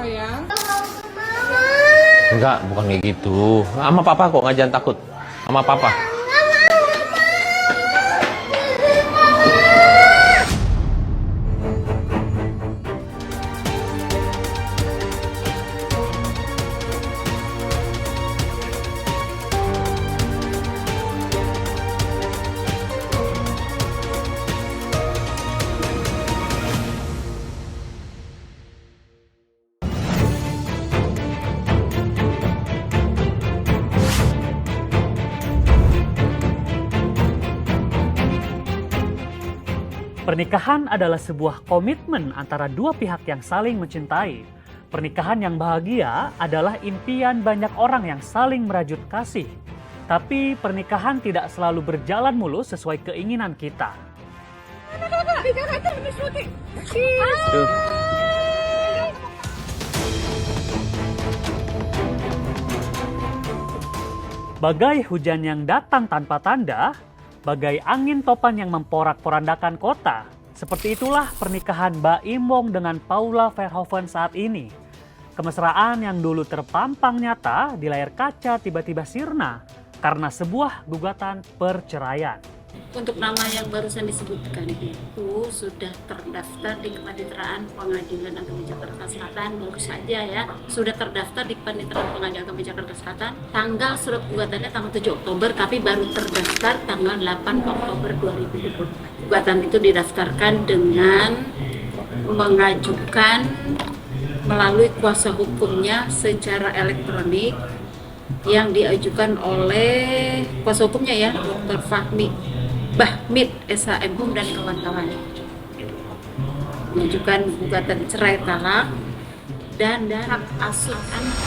sayang. Enggak, bukan kayak gitu. Sama papa kok, nggak jangan takut. Sama papa. Pernikahan adalah sebuah komitmen antara dua pihak yang saling mencintai. Pernikahan yang bahagia adalah impian banyak orang yang saling merajut kasih. Tapi pernikahan tidak selalu berjalan mulus sesuai keinginan kita. Bagai hujan yang datang tanpa tanda, bagai angin topan yang memporak-porandakan kota, seperti itulah pernikahan Baim Wong dengan Paula Verhoeven saat ini. Kemesraan yang dulu terpampang nyata di layar kaca tiba-tiba sirna karena sebuah gugatan perceraian. Untuk nama yang barusan disebutkan itu sudah terdaftar di Kepaniteraan Pengadilan Agama Jakarta Selatan, baru saja ya, sudah terdaftar di Kepaniteraan Pengadilan Agama Jakarta Selatan. Tanggal surat gugatannya tanggal 7 Oktober, tapi baru terdaftar tanggal 8 Oktober 2020. Gugatan itu didaftarkan dengan mengajukan melalui kuasa hukumnya secara elektronik yang diajukan oleh kuasa hukumnya ya, Dr. Fahmi Bahmid SHM dan kawan-kawan, mengajukan gugatan cerai talak dan hak asuh anak.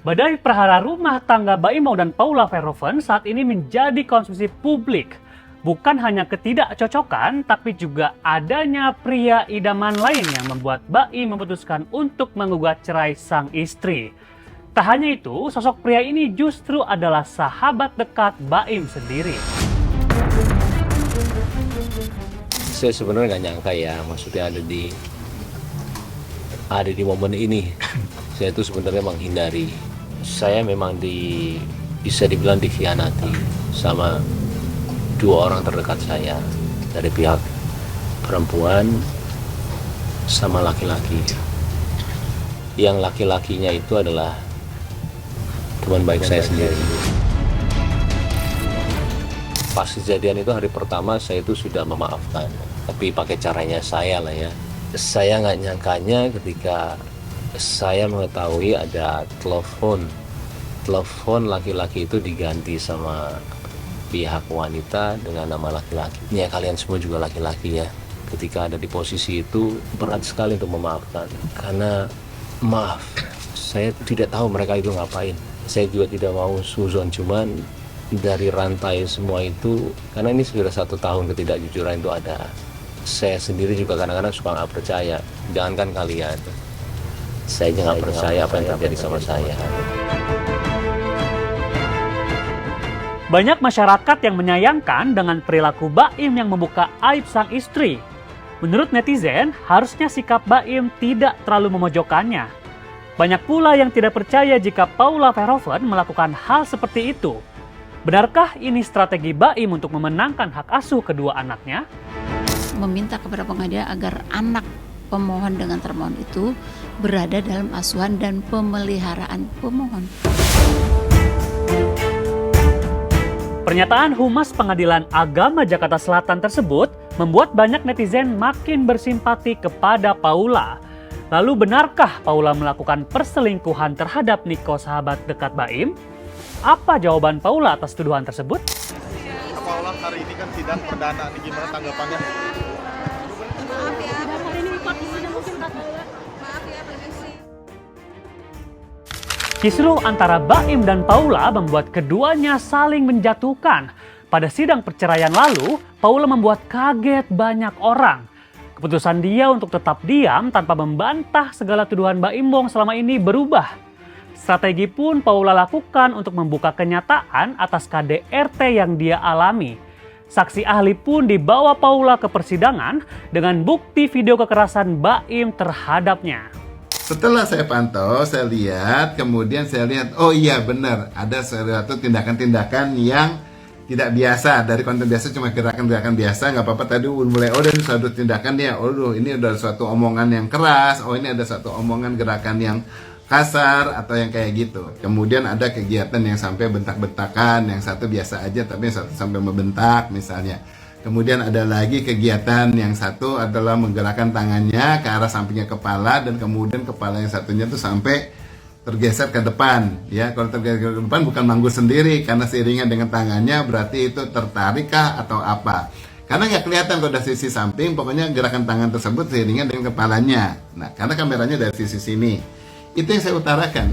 Badai perhara rumah tangga Baim Wong dan Paula Verhoeven saat ini menjadi konsumsi publik. Bukan hanya ketidakcocokan, tapi juga adanya pria idaman lain yang membuat Baim memutuskan untuk menggugat cerai sang istri. Tak hanya itu, sosok pria ini justru adalah sahabat dekat Baim sendiri. Saya sebenarnya nggak nyangka ya, maksudnya ada di momen ini. Saya itu sebenarnya menghindari. Saya memang bisa dibilang dikhianati sama dua orang terdekat saya, dari pihak perempuan sama laki-laki. Yang laki-lakinya itu adalah teman baik saya sendiri. Pas kejadian itu hari pertama saya itu sudah memaafkan, tapi pakai caranya saya lah ya. Saya nggak nyangkanya ketika saya mengetahui ada telepon laki-laki itu diganti sama pihak wanita dengan nama laki-laki. Ya kalian semua juga laki-laki ya. Ketika ada di posisi itu berat sekali untuk memaafkan, karena maaf, saya tidak tahu mereka itu ngapain. Saya juga tidak mau suzon, cuman dari rantai semua itu, karena ini sudah 1 tahun ketidakjujuran itu ada. Saya sendiri juga kadang-kadang suka nggak percaya. Jangankan kalian, saya nggak percaya apa yang terjadi sama saya. Banyak masyarakat yang menyayangkan dengan perilaku Baim yang membuka aib sang istri. Menurut netizen, harusnya sikap Baim tidak terlalu memojokkannya. Banyak pula yang tidak percaya jika Paula Verhoeven melakukan hal seperti itu. Benarkah ini strategi Baim untuk memenangkan hak asuh kedua anaknya? Meminta kepada pengadilan agar anak pemohon dengan termohon itu berada dalam asuhan dan pemeliharaan pemohon. Pernyataan Humas Pengadilan Agama Jakarta Selatan tersebut membuat banyak netizen makin bersimpati kepada Paula. Lalu benarkah Paula melakukan perselingkuhan terhadap Niko, sahabat dekat Baim? Apa jawaban Paula atas tuduhan tersebut? Paula, hari ini kan sidang perdana nih, gimana tanggapannya? Maaf ya, hari ini ikut di sini mungkin Kak Paula. Maaf ya, permisi. Kisruh antara Baim dan Paula membuat keduanya saling menjatuhkan. Pada sidang perceraian lalu, Paula membuat kaget banyak orang. Keputusan dia untuk tetap diam tanpa membantah segala tuduhan Baim Wong selama ini berubah. Strategi pun Paula lakukan untuk membuka kenyataan atas KDRT yang dia alami. Saksi ahli pun dibawa Paula ke persidangan dengan bukti video kekerasan Baim terhadapnya. Setelah saya pantau, saya lihat, kemudian saya lihat, oh iya benar, ada suatu tindakan-tindakan yang tidak biasa. Dari konten biasa cuma gerakan-gerakan biasa, nggak apa-apa. Tadi mulai, oh dari suatu tindakan dia, oh ini ada suatu omongan yang keras, oh ini ada suatu omongan gerakan yang kasar, atau yang kayak gitu. Kemudian ada kegiatan yang sampai bentak-bentakan, yang satu biasa aja, tapi yang satu sampai membentak misalnya. Kemudian ada lagi kegiatan yang satu adalah menggerakkan tangannya ke arah sampingnya kepala, dan kemudian kepala yang satunya tuh sampai tergeser ke depan. Ya, kalau tergeser ke depan bukan manggut sendiri, karena seiringan dengan tangannya berarti itu tertarik kah atau apa. Karena nggak kelihatan kalau dari sisi samping, pokoknya gerakan tangan tersebut seiringan dengan kepalanya. Nah, karena kameranya dari sisi sini. Itu yang saya utarakan.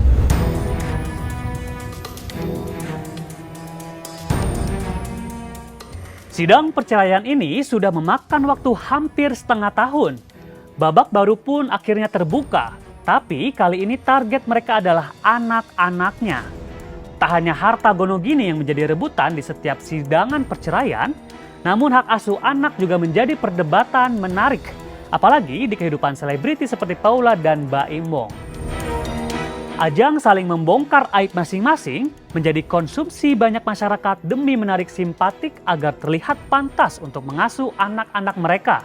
Sidang perceraian ini sudah memakan waktu hampir setengah tahun. Babak baru pun akhirnya terbuka, tapi kali ini target mereka adalah anak-anaknya. Tak hanya harta gono gini yang menjadi rebutan di setiap sidangan perceraian, namun hak asuh anak juga menjadi perdebatan menarik, apalagi di kehidupan selebriti seperti Paula dan Baim Wong. Ajang saling membongkar aib masing-masing menjadi konsumsi banyak masyarakat demi menarik simpatik agar terlihat pantas untuk mengasuh anak-anak mereka.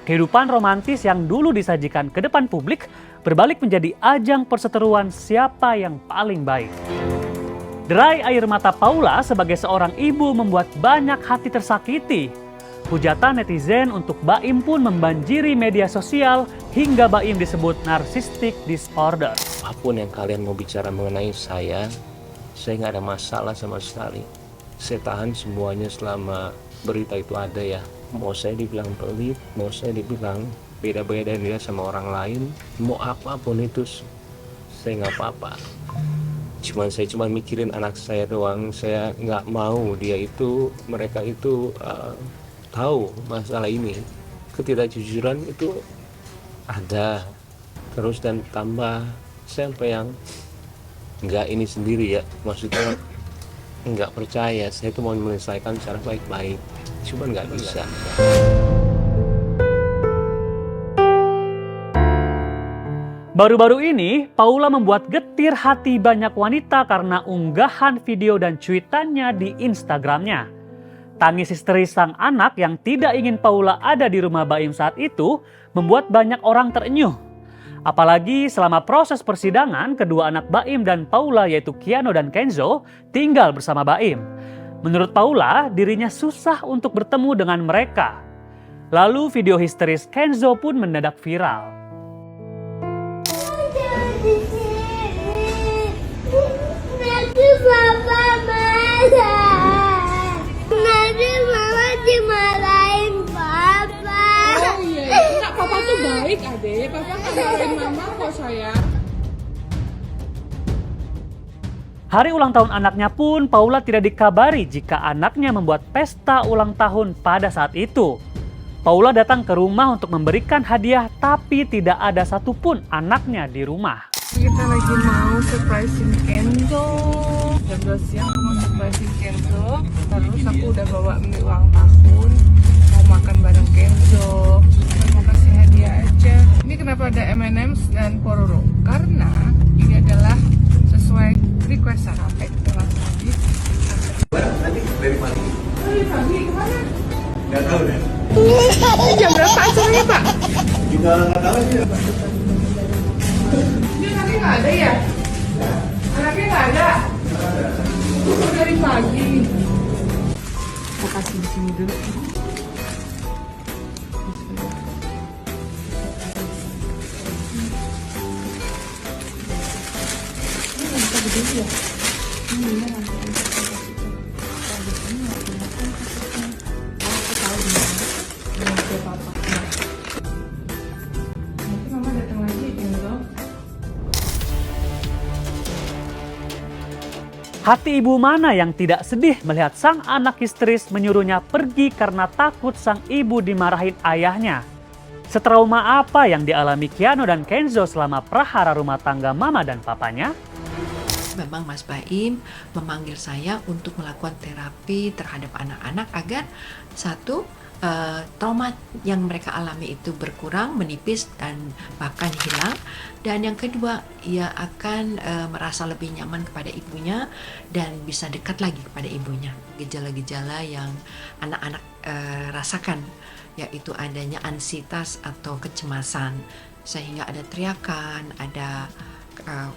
Kehidupan romantis yang dulu disajikan ke depan publik berbalik menjadi ajang perseteruan siapa yang paling baik. Derai air mata Paula sebagai seorang ibu membuat banyak hati tersakiti. Hujatan netizen untuk Baim pun membanjiri media sosial hingga Baim disebut narcissistic disorder. Apapun yang kalian mau bicara mengenai saya nggak ada masalah sama sekali. Saya tahan semuanya selama berita itu ada ya. Mau saya dibilang pelit, mau saya dibilang beda-beda dia sama orang lain, mau apapun itu, saya nggak apa-apa. Saya cuma mikirin anak saya doang. Saya nggak mau mereka itu tahu masalah ini. Ketidakjujuran itu ada terus dan tambah sampai yang nggak ini sendiri ya, maksudnya nggak percaya. Saya tuh mau menyelesaikan secara baik-baik, cuma nggak bisa. Baru-baru ini, Paula membuat getir hati banyak wanita karena unggahan video dan cuitannya di Instagramnya. Tangis histeris sang anak yang tidak ingin Paula ada di rumah Baim saat itu membuat banyak orang terenyuh. Apalagi selama proses persidangan, kedua anak Baim dan Paula yaitu Keanu dan Kenzo tinggal bersama Baim. Menurut Paula, dirinya susah untuk bertemu dengan mereka. Lalu video histeris Kenzo pun mendadak viral. Nanti papa marah. Nanti mama dimarahin papa. Oh iya, enggak, papa tuh baik adek. Papa nggak marahin mama kok sayang. Hari ulang tahun anaknya pun Paula tidak dikabari jika anaknya membuat pesta ulang tahun pada saat itu. Paula datang ke rumah untuk memberikan hadiah tapi tidak ada satupun anaknya di rumah. Kita lagi mau surprisein Kenzo. Jam 12 siang aku mau surprisein Kenzo. Terus aku udah bawa mie ulang tahun. Mau makan bareng Kenzo. Mau kasih hadiah aja. Ini kenapa ada M&M's dan Pororo? Karena ini adalah sesuai request saya. Kita langsung lagi. Tadi dari pagi. Dari pagi kemana? Nggak tahu deh. Ini jam berapa acaranya Pak? Juga nggak tahu sih. Ini anaknya nggak ada ya? Anaknya nggak ada? Oh, dari pagi. Mau kasih di sini dulu. Ini bisa berdiri ya? Ini ya nanti. Nanti mama datang lagi, Kenzo. Hati ibu mana yang tidak sedih melihat sang anak histeris menyuruhnya pergi karena takut sang ibu dimarahin ayahnya? Setrauma apa yang dialami Keanu dan Kenzo selama prahara rumah tangga mama dan papanya? memang Mas Baim memanggil saya untuk melakukan terapi terhadap anak-anak agar satu, trauma yang mereka alami itu berkurang, menipis dan bahkan hilang. Dan yang kedua, ia akan merasa lebih nyaman kepada ibunya dan bisa dekat lagi kepada ibunya. Gejala-gejala yang anak-anak rasakan, yaitu adanya ansietas atau kecemasan, sehingga ada teriakan, ada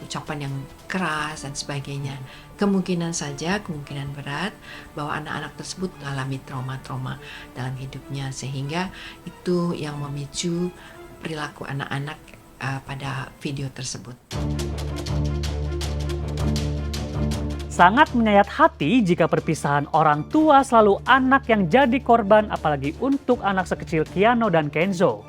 ucapan yang keras dan sebagainya. Kemungkinan berat bahwa anak-anak tersebut mengalami trauma-trauma dalam hidupnya, sehingga itu yang memicu perilaku anak-anak pada video tersebut. Sangat menyayat hati jika perpisahan orang tua selalu anak yang jadi korban, apalagi untuk anak sekecil Kiano dan Kenzo.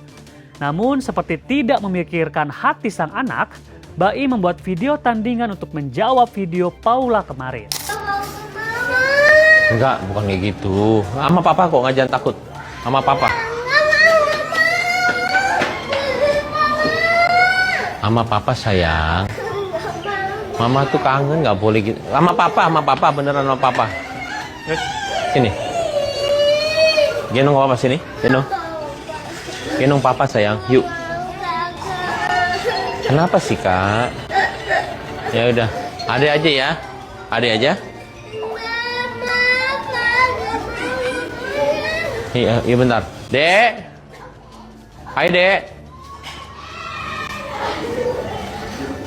Namun seperti tidak memikirkan hati sang anak, Baim membuat video tandingan untuk menjawab video Paula kemarin. Enggak, bukan kayak gitu. Sama papa kok, nggak jangan takut. Sama papa. Sama papa sayang. Mama tuh kangen, nggak boleh gitu. Sama papa, beneran sama papa. Sini. Gendong papa sini, gendong. Gendong papa sayang, yuk. Kenapa sih kak? Ya udah, adek aja ya, adek aja. Iya bentar, dek. Hai dek.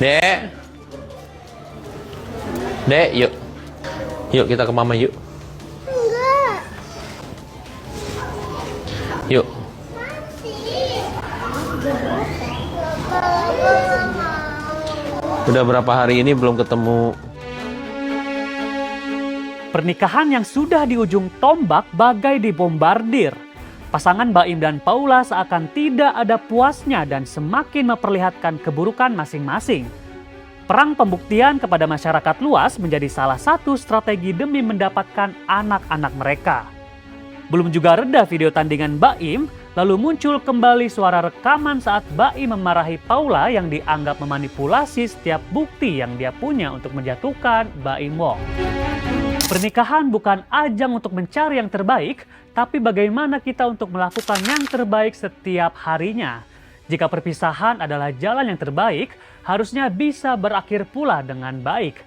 Dek. Dek, yuk. Yuk kita ke mama yuk. Yuk. Udah berapa hari ini belum ketemu. Pernikahan yang sudah di ujung tombak bagai dibombardir. Pasangan Baim dan Paula seakan tidak ada puasnya dan semakin memperlihatkan keburukan masing-masing. Perang pembuktian kepada masyarakat luas menjadi salah satu strategi demi mendapatkan anak-anak mereka. Belum juga reda video tandingan Baim, lalu muncul kembali suara rekaman saat Baim memarahi Paula yang dianggap memanipulasi setiap bukti yang dia punya untuk menjatuhkan Baim Wong. Pernikahan bukan ajang untuk mencari yang terbaik, tapi bagaimana kita untuk melakukan yang terbaik setiap harinya. Jika perpisahan adalah jalan yang terbaik, harusnya bisa berakhir pula dengan baik.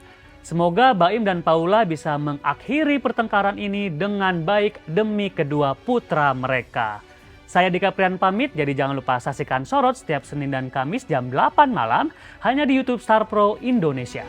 Semoga Baim dan Paula bisa mengakhiri pertengkaran ini dengan baik demi kedua putra mereka. Saya Dika Prian pamit, jadi jangan lupa saksikan Sorot setiap Senin dan Kamis jam 8 malam hanya di YouTube Star Pro Indonesia.